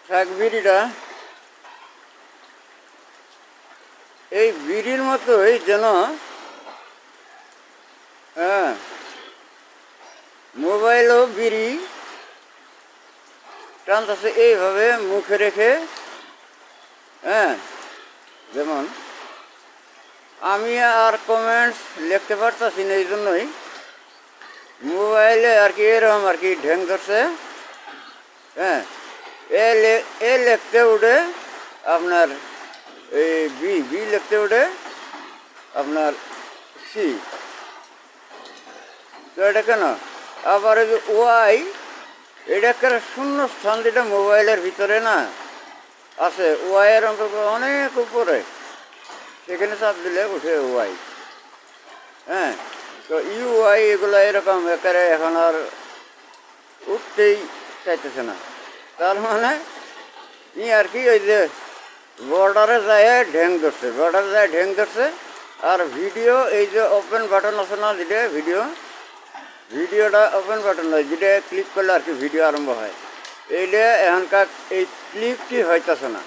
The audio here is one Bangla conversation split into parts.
শাক বিড়িটা এই বিড়ির মতোই যেন হ্যাঁ মোবাইলও বিড়ি টানতেছে এইভাবে মুখে রেখে। হ্যাঁ, যেমন আমি আর কমেন্টস লিখতে পারতাছি না, এই জন্যই মোবাইলে আর কি এরকম আর কি ঢ্যাং ধরছে। হ্যাঁ, এ লিখতে উঠে আপনার এই বি লিখতে উঠে আপনার সি। তো এটা কেন? আবার এই যে ওয়াই, এটা একটা শূন্য স্থান যেটা মোবাইলের ভিতরে না আছে, ওয়াইয়ের অন্তত অনেক উপরে, সেখানে চাপ দিলে উঠে ওয়াই। হ্যাঁ, তো ইউআই এগুলো এরকম একেবারে এখন আর উঠতেই চাইতেছে না। তার মানে ই আর কি ওই যে বর্ডারে যায় ঢ্যাং ধরছে, বর্ডারে যায় ঢ্যাং ধরছে। আর ভিডিও এই যে ওপেন বাটন আছে না, যেটা ভিডিওটা ওপেন বাটন হয়, যেটা ক্লিক করলে আর কি ভিডিও আরম্ভ হয়, এইটা এখনকার এই ক্লিকটি হইতেছে না।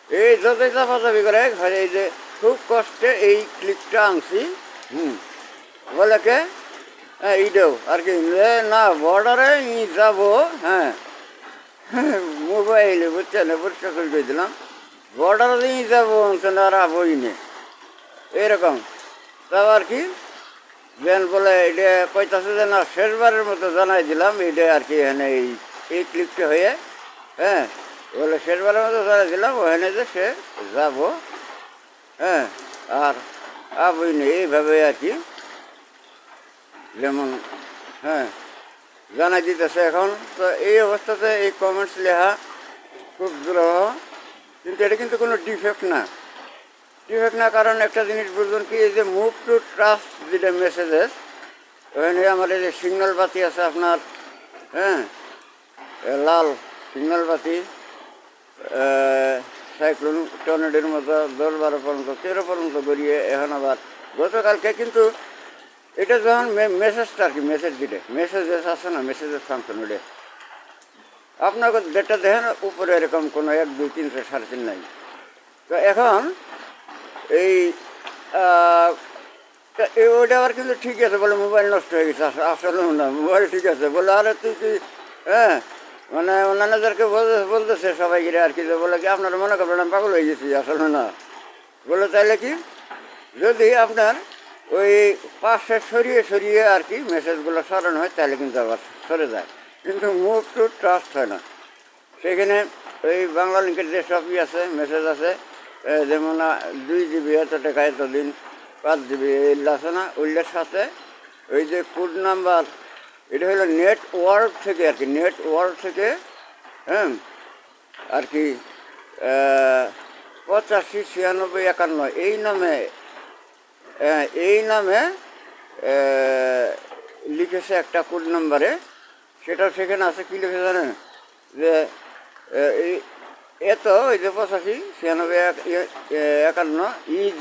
এই যতই চাপাচাপি করে এই যে খুব কষ্টে এই ক্লিকটা আনছি। বলে কে এইটাও আর কি না বর্ডারে যাবো। হ্যাঁ, মোবাইলে বুঝছেন, পরিষ্কার করে দিলাম বর্ডারে দিয়ে যাবো আর আবই নে এরকম। তাও আর কি যেন বলে এটা কইতাছে যে না শেষবারের মতো জানাই দিলাম এইটা আর কি এখানে এই ক্লিকটা হয়ে। হ্যাঁ, বলে শেষবারের মতো জানাই দিলাম ওখানে যে সে যাব। হ্যাঁ, আর আবই নেই এইভাবে আর কি যেমন হ্যাঁ জানাই দিতেছে এখন। তো এই অবস্থাতে এই কমেন্টস লেখা খুব দুরূহ, কিন্তু এটা কিন্তু কোনো ডিফেক্ট না। কারণ একটা জিনিস বুঝবেন কি, এই যে মুভ টু ট্রাস্ট যেটা মেসেজেস, ওখানে আমার এই যে সিগন্যাল বাতি আছে আপনার। হ্যাঁ, লাল সিগন্যাল বাতি সাইক্লোন টর্নেডোর মতো 10-12 পর্যন্ত 13 পর্যন্ত গড়িয়ে এখন আবার গতকালকে কিন্তু এটা যখন মেসেজটা আর কি মেসেজ দিলে মেসেজেস আছে না, মেসেজের ফাংশন ওটা আপনাকে যেটা দেখেন উপরে এরকম কোনো 1 2 3 4 3.5 নাই। তো এখন এই ওইটা আবার কিন্তু ঠিক আছে বলে মোবাইল নষ্ট হয়ে গেছে, আসলে না মোবাইল ঠিক আছে বলে। আরে তুই কি হ্যাঁ মানে অন্যান্যদেরকে বলতেছে সবাই গিয়ে আর কি, বলে কি আপনারা মনে করবেন আমি পাগল হয়ে গেছি, আসলে না বলে। তাইলে কি যদি আপনার ওই পাশে সরিয়ে আর কি মেসেজগুলো সরানো হয় তাহলে কিন্তু আবার সরে যায়, কিন্তু মুভ টু ট্রাস্ট হয় না। সেখানে ওই বাংলা লিঙ্কের যে সব আছে মেসেজ আছে, যেমন 2 GB এত টাকা এতদিন, 5 GB এগুলো আছে না, ওইটার সাথে ওই যে কোড নাম্বার, এটা হলো নেটওয়ার্ক থেকে আর কি, নেটওয়ার্ক থেকে হ্যাঁ আর কি 85 96 51 এই নামে লিখেছে একটা কোড নাম্বারে। সেটা সেখানে আছে কী লিখে জানেন, যে এই এত ওই যে 85 96 51 ইজ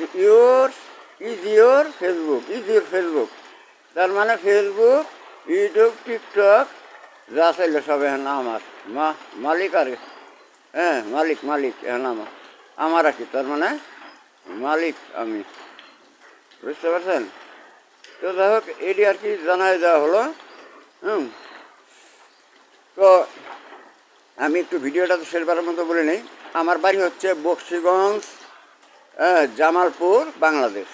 ইউর ফেসবুক। তার মানে ফেসবুক, ইউটিউব, টিকটক যা চাইলে সব এখন আমার মালিক আর হ্যাঁ মালিক এখন আমার আর কি, তার মানে মালিক আমি, বুঝতে পারছেন? তো যাই হোক এটি আর কি জানাই দেওয়া হলো। তো আমি একটু ভিডিওটা তো শেষবারের মতো বলে নিই। আমার বাড়ি হচ্ছে বক্সিগঞ্জ, জামালপুর, বাংলাদেশ।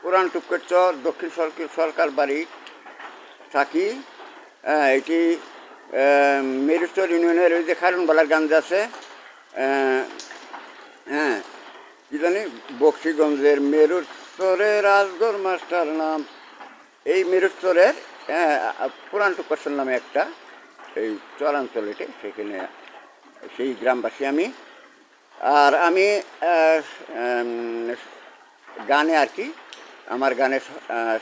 পুরান টুকের চর, দক্ষিণ সরকার বাড়ি থাকি। এটি মেরুচর ইউনিয়নের ওই যে খারুনবালার গাঞ্জ আছে। হ্যাঁ, কী জানি বক্সিগঞ্জের মেরুচরের রাজগর মাস্টার নাম, এই মেরুচরের পুরান টুকর নামে একটা এই চরাঞ্চল, এটি সেখানে সেই গ্রামবাসী আমি। আর আমি গানে আর কি, আমার গানে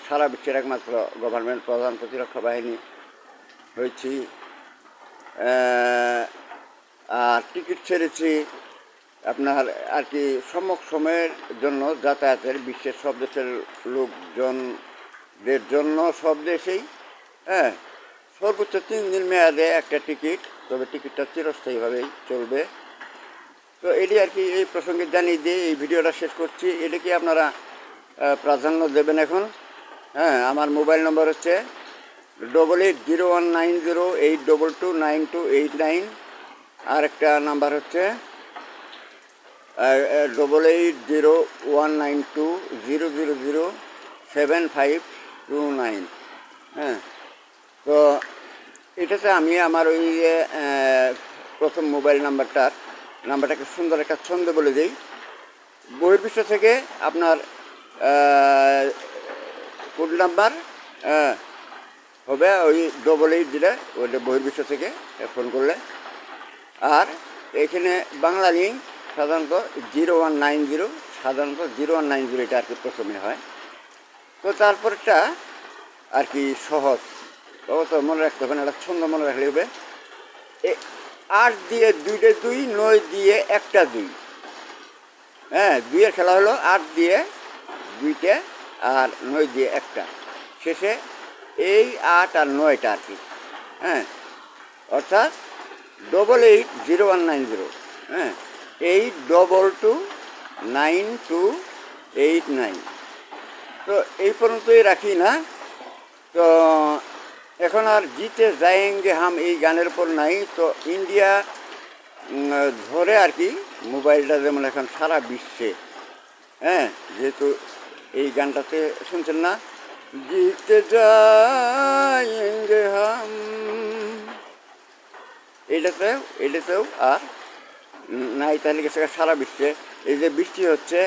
সারা বিশ্বের একমাত্র গভর্নমেন্ট প্রধান প্রতিরক্ষা বাহিনী হয়েছি। আর টিকিট ছেড়েছি আপনার আর কি সময়ের জন্য যাতায়াতের, বিশ্বের সব দেশের লোকজনদের জন্য, সব দেশেই। হ্যাঁ, সর্বোচ্চ 3 দিন মেয়াদে একটা টিকিট, তবে টিকিটটা চিরস্থায়ীভাবেই চলবে। তো এটি আর কি এই প্রসঙ্গে জানিয়ে দিয়ে এই ভিডিওটা শেষ করছি। এটাকে আপনারা প্রাধান্য দেবেন এখন। হ্যাঁ, আমার মোবাইল নম্বর হচ্ছে 880190822929। আর একটা নাম্বার হচ্ছে 880192000759। হ্যাঁ, তো এটাতে আমি আমার ওই প্রথম মোবাইল নাম্বারটাকে সুন্দর একটা ছন্দ বলে দিই। বহির্বিশ্ব থেকে আপনার কোড নাম্বার হবে ওই 88 দিলে, ওইটা বহির্বিশ্ব থেকে ফোন করলে। আর এখানে বাংলা লিঙ্ক সাধারণত 0190, সাধারণত 0190 এটা আর কি প্রথমে হয়। তো তারপরটা আর কি সহজ, অবশ্য মনে রাখতে হবে না, একটা ছন্দ মনে রাখলে হবে। 8 দিয়ে 2টে 2, 9 দিয়ে একটা 2। হ্যাঁ, 2-এর খেলা হলো 8 দিয়ে 2টে আর 9 দিয়ে একটা। শেষে এই 8 আর 9টা আর কি। হ্যাঁ, অর্থাৎ 880190। হ্যাঁ, 822929। তো এই পর্যন্তই রাখি না। তো এখন আর জিতে যায়েঙ্গে হাম এই গানের উপর নাই। তো ইন্ডিয়া ধরে আর কি মোবাইলটা যেমন এখন সারা বিশ্বে, হ্যাঁ, যেহেতু এই গানটাতে শুনছেন না, জিতে যায়েঙ্গে হাম, এটাতেও আর নাই। তাহলে গেছে সারা বিশ্বে। এই যে বৃষ্টি হচ্ছে,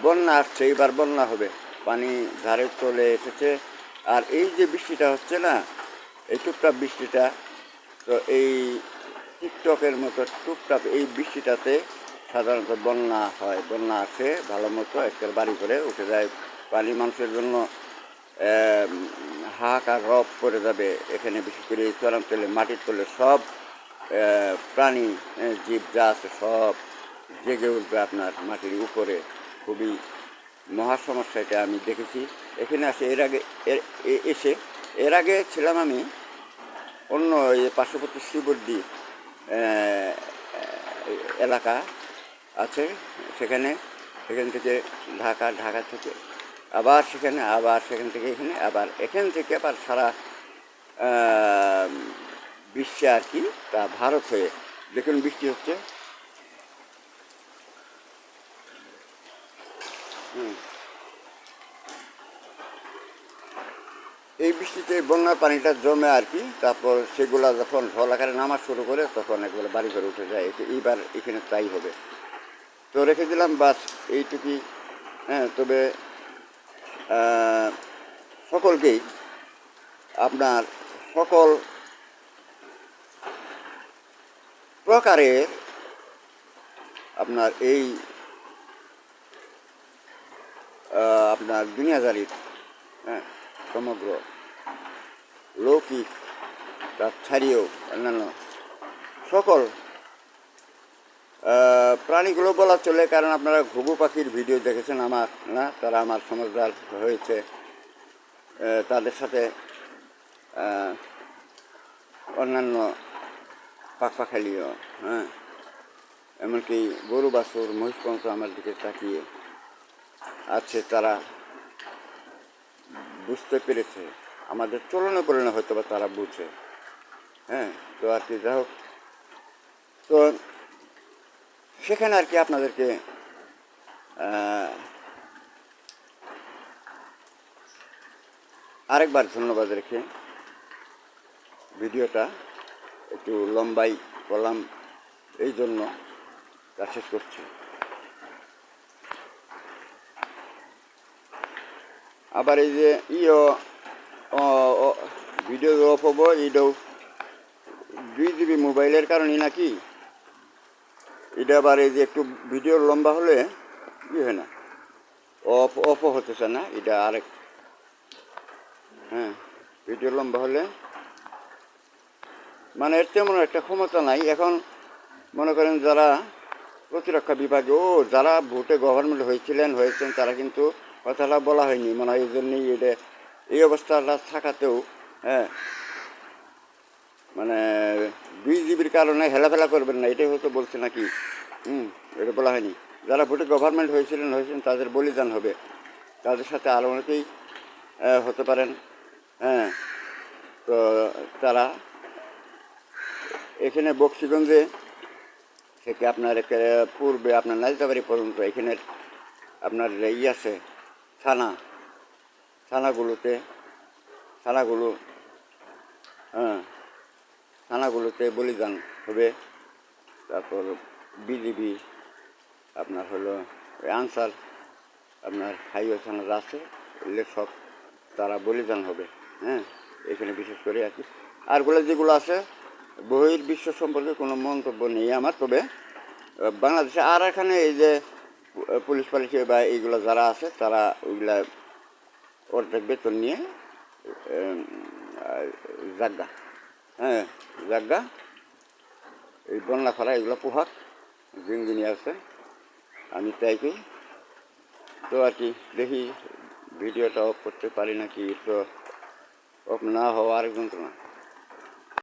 বন্যা আসছে, এবার বন্যা হবে, পানি ধারে চলে এসেছে। আর এই যে বৃষ্টিটা হচ্ছে না, এই টুপটাপ বৃষ্টিটা, তো এই টিকটকের মতো টুপটাপ এই বৃষ্টিটাতে সাধারণত বন্যা হয়। বন্যা আসে ভালো মতো, একটা বাড়ি করে উঠে যায় পানি। মানুষের জন্য হাহাকার রব করে যাবে এখানে। বিশেষ করে এই চরাঞ্চলে মাটির তলে সব প্রাণী জীব যা আছে সব জেগে উঠবে আপনার মাটির উপরে। খুবই মহা সমস্যা এটা আমি দেখেছি এখানে আসে। এর আগে ছিলাম আমি অন্য এই পার্শ্ববর্তী শিবর্দি এলাকা আছে, সেখান থেকে ঢাকা থেকে আবার সেখান থেকে এখানে, আবার এখান থেকে আবার সারা বিশ্বে আর কি, তা ভারত হয়ে দেখুন বৃষ্টি হচ্ছে। এই বৃষ্টিতে বন্যার পানিটা জমে আর কি, তারপর সেগুলা যখন ঢল আকারে নামা শুরু করে তখন একবারে বাড়ি ঘরে উঠে যায়। এইবার এখানে তাই হবে। তো রেখে দিলাম, বাস এইটুকুই। হ্যাঁ, তবে সকলকেই আপনার সকল প্রকারের আপনার এই আপনার দুনিয়াদারির, হ্যাঁ, সমগ্র লৌকিক তার ছাড়িয়েও অন্যান্য সকল প্রাণীগুলো বলা চলে, কারণ আপনারা ঘুঘু পাখির ভিডিও দেখেছেন আমার, না, তারা আমার সমজদার হয়েছে। তাদের সাথে অন্যান্য পাখপাখালিও, হ্যাঁ, এমনকি গরু বাছুর মহিষ পর্যন্ত আমার দিকে তাকিয়ে আছে। তারা বুঝতে পেরেছে, আমাদের চলনে বলনে হয়তো বা তারা বুঝে। হ্যাঁ, তো আর কি, যাই হোক, তো সেখানে আর কি আপনাদেরকে আরেকবার ধন্যবাদ রেখে ভিডিওটা একটু লম্বাই করলাম, এই জন্য তা শেষ করছি। আবার এই যে ভিডিও অফ হবো, এইটাও 2 GB মোবাইলের কারণে নাকি। এটা আবার এই যে একটু ভিডিও লম্বা হলে কি হয় না, অফও হতেছে না, এটা আরেক। হ্যাঁ, ভিডিও লম্বা হলে মানে এর তেমন একটা ক্ষমতা নাই। এখন মনে করেন যারা প্রতিরক্ষা বিভাগে যারা ভোটে গভর্নমেন্ট হয়েছেন তারা কিন্তু কথাটা বলা হয়নি মনে হয়, এই জন্যই এটা এই অবস্থাটা থাকাতেও, হ্যাঁ, মানে 2 জিবির কারণে হেলাফেলা করবেন না, এটাই হয়তো বলছে নাকি। এটা বলা হয়নি। যারা ভোটে গভর্নমেন্ট হয়েছিলেন তাদের বলিদান হবে, তাদের সাথে আরও অনেকেই হতে পারেন। হ্যাঁ, তো তারা এখানে বক্সিগঞ্জে থেকে আপনার পূর্বে আপনার নালিতাবাড়ি পর্যন্ত এখানের আপনার আছে থানা, থানাগুলো হ্যাঁ থানাগুলোতে বলিদান হবে। তারপর বিজিবি আপনার হলো আনসার, আপনার হাইওয়ে থানা আছে, এগুলো সব তারা বলিদান হবে। হ্যাঁ, এখানে বিশেষ করে আর কি। আরগুলো যেগুলো আছে বহির্বিশ্ব সম্পর্কে কোনো মন্তব্য নেই আমার। তবে বাংলাদেশে আর এখানে এই যে পুলিশ পালিশে বা এইগুলো যারা আছে তারা ওইগুলা অর্ধেক বেতন নিয়ে জাগা, হ্যাঁ জাগা, এই বন্যা খরা এগুলো পোহাক জিনজিনি আছে। আমি তাই কি তো আর কি দেখি ভিডিওটা অফ করতে পারি নাকি, তো অফ না হওয়া আরেক যন্ত্রণা।